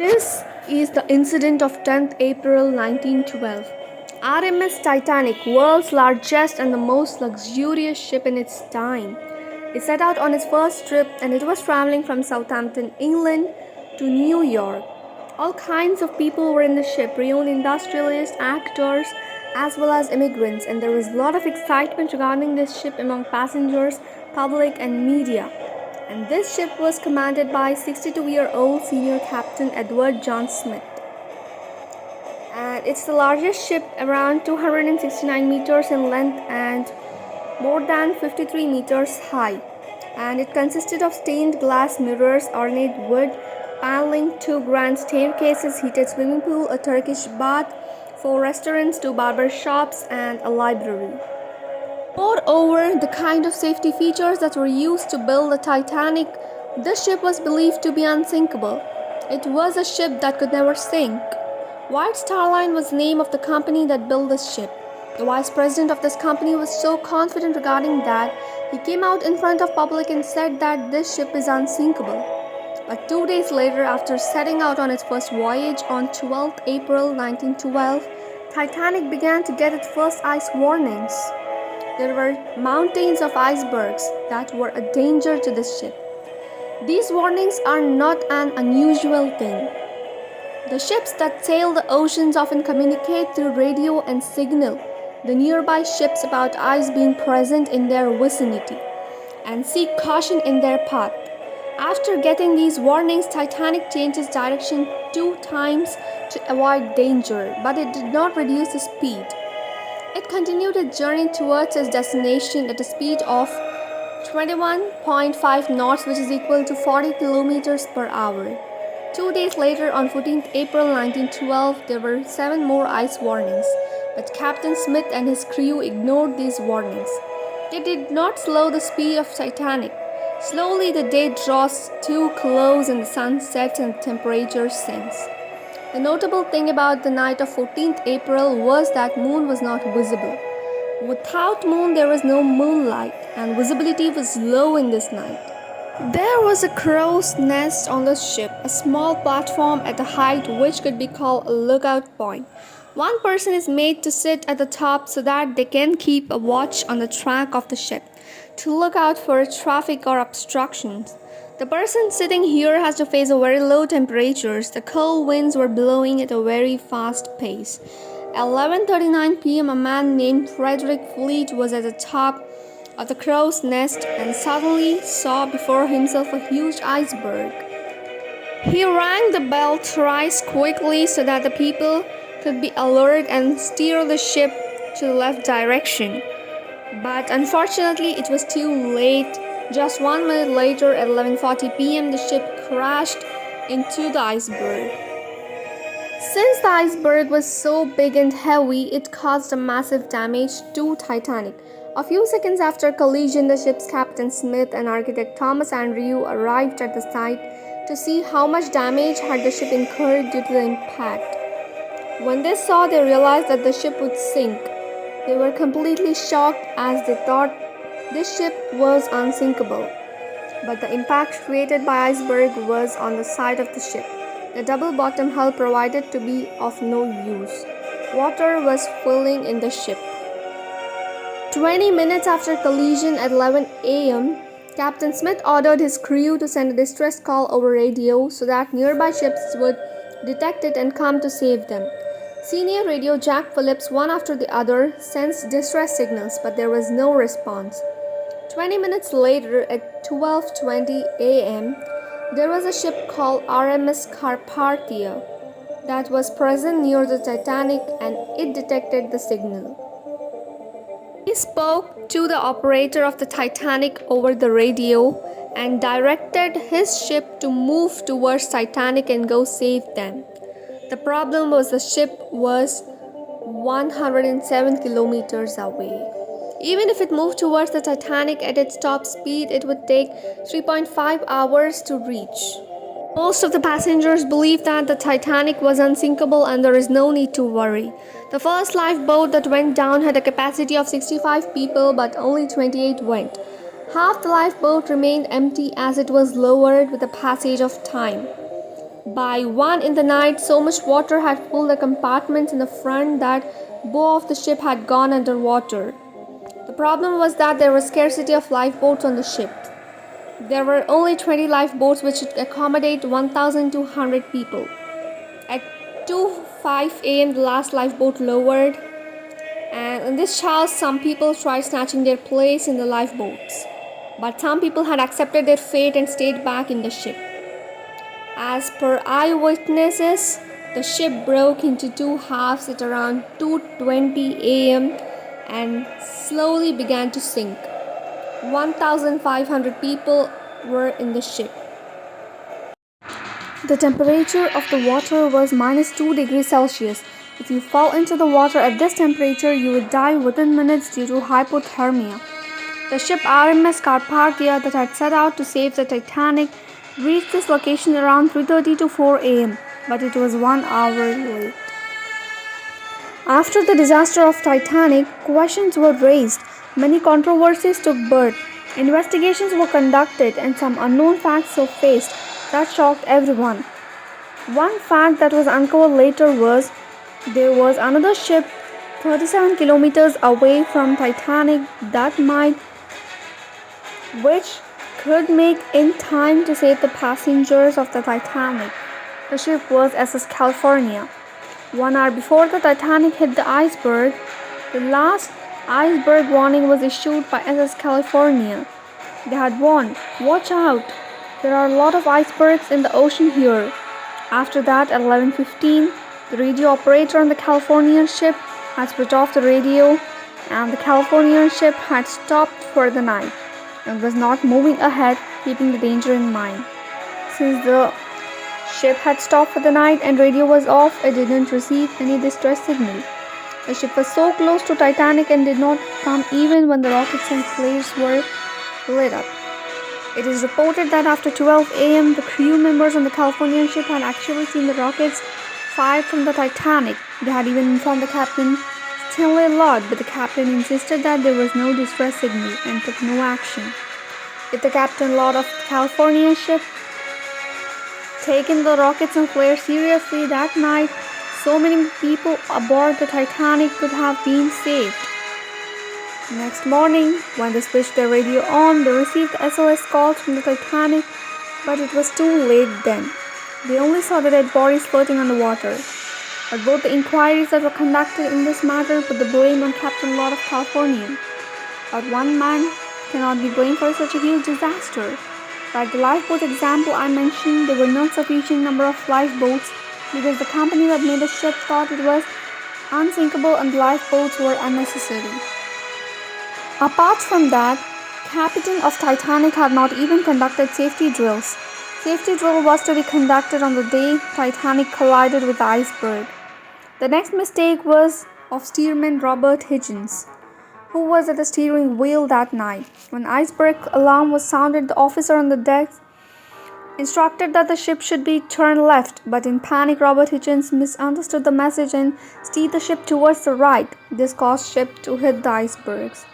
This is the incident of 10th April 1912. RMS Titanic, world's largest and the most luxurious ship in its time. It set out on its first trip and it was traveling from Southampton, England to New York. All kinds of people were in the ship, renowned industrialists, actors, as well as immigrants, and there was a lot of excitement regarding this ship among passengers, public, and media. And this ship was commanded by 62-year-old senior captain Edward John Smith. And it's the largest ship, around 269 meters in length and more than 53 meters high. And it consisted of stained glass mirrors, ornate wood paneling, two grand staircases, heated swimming pool, a Turkish bath, four restaurants, two barber shops, and a library. Moreover, the kind of safety features that were used to build the Titanic, this ship was believed to be unsinkable. It was a ship that could never sink. White Star Line was the name of the company that built this ship. The vice president of this company was so confident regarding that, he came out in front of public and said that this ship is unsinkable. But 2 days later, after setting out on its first voyage on 12th April 1912, Titanic began to get its first ice warnings. There were mountains of icebergs that were a danger to this ship. These warnings are not an unusual thing. The ships that sail the oceans often communicate through radio and signal the nearby ships about ice being present in their vicinity and seek caution in their path. After getting these warnings, Titanic changed its direction 2 times to avoid danger, but it did not reduce the speed. It continued its journey towards its destination at a speed of 21.5 knots, which is equal to 40 kilometers per hour. 2 days later, on 14th April 1912, there were 7 more ice warnings, but Captain Smith and his crew ignored these warnings. They did not slow the speed of Titanic. Slowly, the day draws too close and the sun sets and the temperature sinks. The notable thing about the night of 14th April was that moon was not visible. Without moon, there was no moonlight, and visibility was low in this night. There was a crow's nest on the ship, a small platform at a height which could be called a lookout point. One person is made to sit at the top so that they can keep a watch on the track of the ship, to look out for traffic or obstructions. The person sitting here has to face a very low temperatures. The cold winds were blowing at a very fast pace. At 11:39 p.m., a man named Frederick Fleet was at the top of the crow's nest and suddenly saw before himself a huge iceberg. He rang the bell thrice quickly so that the people could be alert and steer the ship to the left direction. But unfortunately, it was too late. Just 1 minute later, at 11:40 p.m., the ship crashed into the iceberg. Since the iceberg was so big and heavy, it caused a massive damage to Titanic. A few seconds after collision, the ship's captain Smith and architect Thomas Andrew arrived at the site to see how much damage had the ship incurred due to the impact. When they saw, they realized that the ship would sink. They were completely shocked as they thought this ship was unsinkable. But the impact created by iceberg was on the side of the ship. The double bottom hull provided to be of no use. Water was filling in the ship. 20 minutes after collision at 11 a.m., Captain Smith ordered his crew to send a distress call over radio so that nearby ships would detect it and come to save them. Senior radio Jack Phillips, one after the other, sent distress signals, but there was no response. 20 minutes later, at 12:20 a.m., there was a ship called RMS Carpathia that was present near the Titanic and it detected the signal. He spoke to the operator of the Titanic over the radio and directed his ship to move towards Titanic and go save them. The problem was the ship was 107 kilometers away. Even if it moved towards the Titanic at its top speed, it would take 3.5 hours to reach. Most of the passengers believed that the Titanic was unsinkable and there is no need to worry. The first lifeboat that went down had a capacity of 65 people, but only 28 went. Half the lifeboat remained empty as it was lowered with the passage of time. By 1 in the night, so much water had filled the compartments in the front that both of the ship had gone under water. The problem was that there was scarcity of lifeboats on the ship. There were only 20 lifeboats which could accommodate 1,200 people. At 2:05 a.m., the last lifeboat lowered, and in this chaos, some people tried snatching their place in the lifeboats. But some people had accepted their fate and stayed back in the ship. As per eyewitnesses, the ship broke into two halves at around 2:20 a.m. and slowly began to sink. 1,500 people were in the ship. The temperature of the water was -2 degrees Celsius. If you fell into the water at this temperature, you would die within minutes due to hypothermia. The ship RMS Carpathia that had set out to save the Titanic reached this location around 3:30 to 4 a.m., but it was 1 hour late. After the disaster of Titanic, questions were raised. Many controversies took birth. Investigations were conducted and some unknown facts surfaced that shocked everyone. One fact that was uncovered later was there was another ship 37 kilometers away from Titanic that might which could make in time to save the passengers of the Titanic. The ship was SS California. 1 hour before the Titanic hit the iceberg, the last iceberg warning was issued by SS California. They had warned, "Watch out, there are a lot of icebergs in the ocean here." After that, at 11:15, the radio operator on the Californian ship had switched off the radio, and the Californian ship had stopped for the night and was not moving ahead, keeping the danger in mind. Since the ship had stopped for the night and radio was off, it didn't receive any distress signal. The ship was so close to Titanic and did not come even when the rockets and flares were lit up. It is reported that after 12 a.m., the crew members on the Californian ship had actually seen the rockets fired from the Titanic. They had even informed the captain, Stanley Lord, but the captain insisted that there was no distress signal and took no action. If the Captain Lord of the Californian ship taken the rockets and flares seriously that night, so many people aboard the Titanic could have been saved. Next morning, when they switched their radio on, they received SOS calls from the Titanic, but it was too late then. They only saw the dead bodies floating on the water. But both the inquiries that were conducted in this matter put the blame on Captain Lord of California. But one man cannot be blamed for such a huge disaster. Like the lifeboat example I mentioned, there were not sufficient number of lifeboats because the company that made the ship thought it was unsinkable and the lifeboats were unnecessary. Apart from that, Captain of Titanic had not even conducted safety drills. Safety drill was to be conducted on the day Titanic collided with the iceberg. The next mistake was of Steerman Robert Higgins, who was at the steering wheel that night. When iceberg alarm was sounded, the officer on the deck instructed that the ship should be turned left, but in panic Robert Higgins misunderstood the message and steered the ship towards the right. This caused ship to hit the icebergs.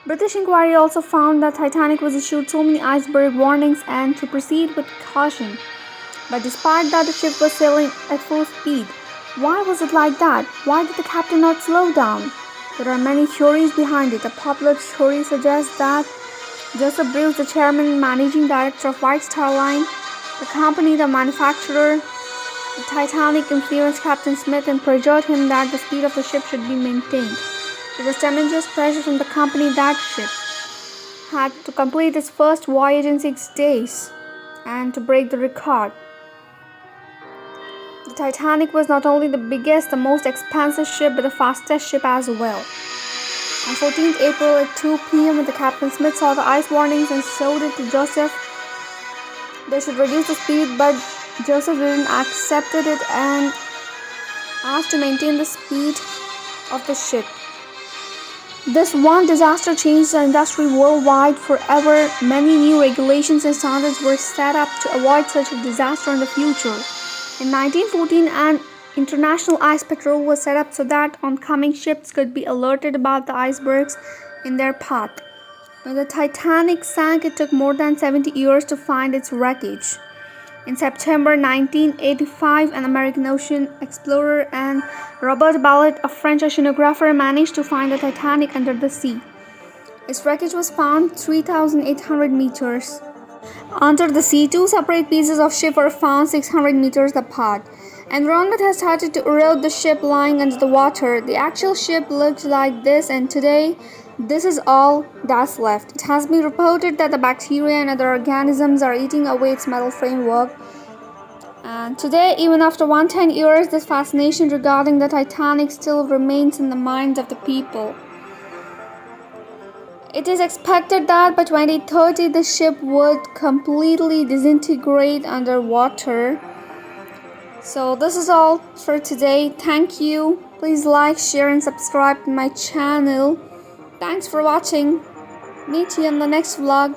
British inquiry also found that Titanic was issued so many iceberg warnings and to proceed with caution. But despite that, the ship was sailing at full speed. Why was it like that? Why did the captain not slow down? There are many theories behind it. A popular theory suggests that Joseph Bruce, the chairman and managing director of White Star Line, the company, the manufacturer, the Titanic influenced Captain Smith and pressured him that the speed of the ship should be maintained. There was tremendous pressure from the company that ship had to complete its first voyage in 6 days and to break the record. The Titanic was not only the biggest, the most expensive ship, but the fastest ship as well. On 14th April at 2 p.m. when the Captain Smith saw the ice warnings and showed it to Joseph, they should reduce the speed, but Joseph didn't accept it and asked to maintain the speed of the ship. This one disaster changed the industry worldwide forever. Many new regulations and standards were set up to avoid such a disaster in the future. In 1914, an international ice patrol was set up so that oncoming ships could be alerted about the icebergs in their path. When the Titanic sank, it took more than 70 years to find its wreckage. In September 1985, an American ocean explorer and Robert Ballet, a French oceanographer, managed to find the Titanic under the sea. Its wreckage was found 3,800 meters under the sea. Two separate pieces of ship were found 600 meters apart. Environment has started to erode the ship lying under the water. The actual ship looked like this, and today, this is all that's left. It has been reported that the bacteria and other organisms are eating away its metal framework. And today, even after 110 years, this fascination regarding the Titanic still remains in the minds of the people. It is expected that by 2030 the ship would completely disintegrate underwater. So this is all for today. Thank you. Please like, share and subscribe to my channel. Thanks for watching. Meet you in the next vlog.